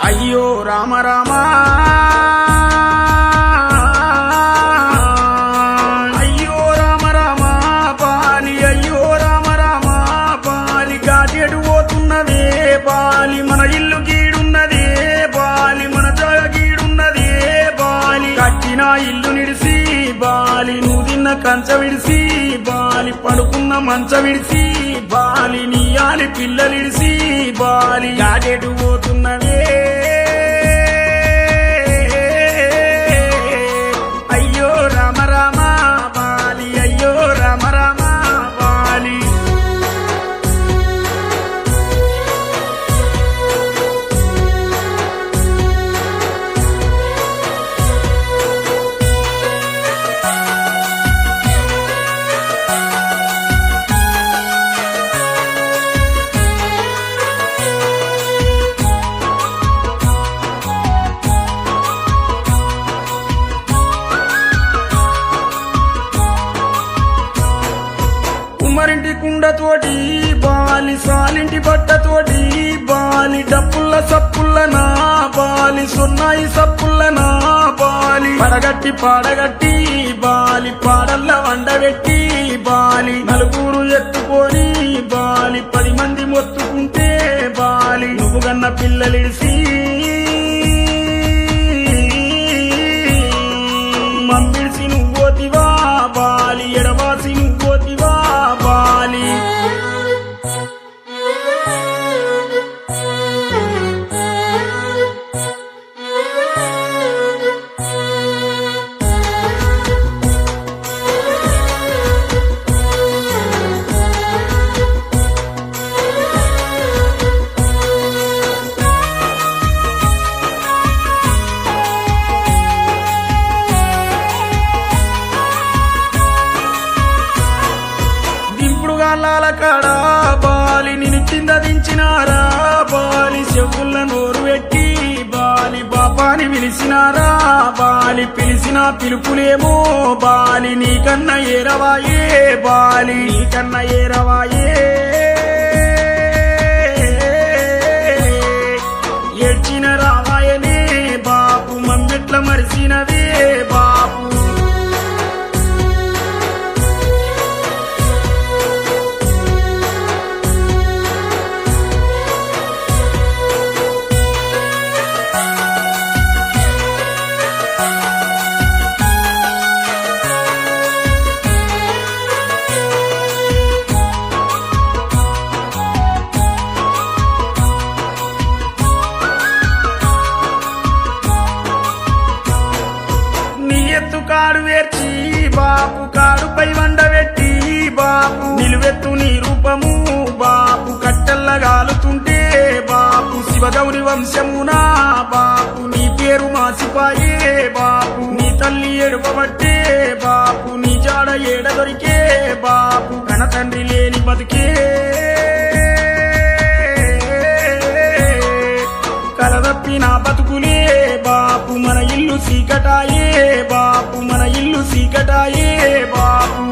అయ్యో రామ రామ అయ్యో రామ రామ బాలి అయ్యో రామ రామ బాలి గాటెడు పోతున్నదే బాలి మన ఇల్లు గీడున్నదే బాలి మన జాగ గీడున్నదే బాలి కట్టిన ఇల్లు నిడిసి బాలి నువ్వు తిన్న కంచ విడిసి బాలి పడుకున్న మంచ విడిసి బాలి నీయాలి పిల్లలిడిసి బాలి గాటెడు పోతున్నదే అయ్యో రామ రామ బాలి అయ్యో రామ రామ బాలి కుమ్మరింటి కుండతోటి బాలి సాలింటి బట్టతోటి బాలి డప్పుల్ల సప్పుల్ల నా బాలి సున్నాయి సప్పుల్ల నా బాలి పడగట్టి పాడగట్టి బాలి పాడల్ల వండబెట్టి బాలి నలుగురు ఎత్తుకొని బాలి 10 మంది మొత్తుకుంటే బాలి నువ్వు గన్న పిల్లలిడిసి మమ్మిడిసి నువ్వోతివా బాలి ఎడవాసి నువ్వోతివా బాలి గాలాల కాడా బాలి నిన్ను కింద దించినారా బాలి చెవుల నోరు పెట్టి బాలి బాపాని పిలిచినారా బాలి పిలిచిన పిలుపులేమో బాలి నీకన్నా ఏరవాయే బాలి నీకన్నా ఏరవాయే ఏడ్చిన రావాయనే బాపు మమ్మెట్ల మరిసినవే బాపు కాడు వేర్చి బాపు కాడుపై వండబెట్టి బాపు నిలువెత్తు నీ రూపము బాపు కట్టెల్లగాలుతుంటే బాపు శివగౌరి వంశమునా బాపు నీ పేరు మాసిపాయే బాపు నీ తల్లి ఎడుపబట్టే బాపు నీ జాడ ఏడ దొరికే బాపు కన తండ్రి లేని బతికే కలదప్పిన బతుకులే బాపు మన ఇల్లు సీకటాయే బాపు మన ఇల్లు సీకటాయే బాపు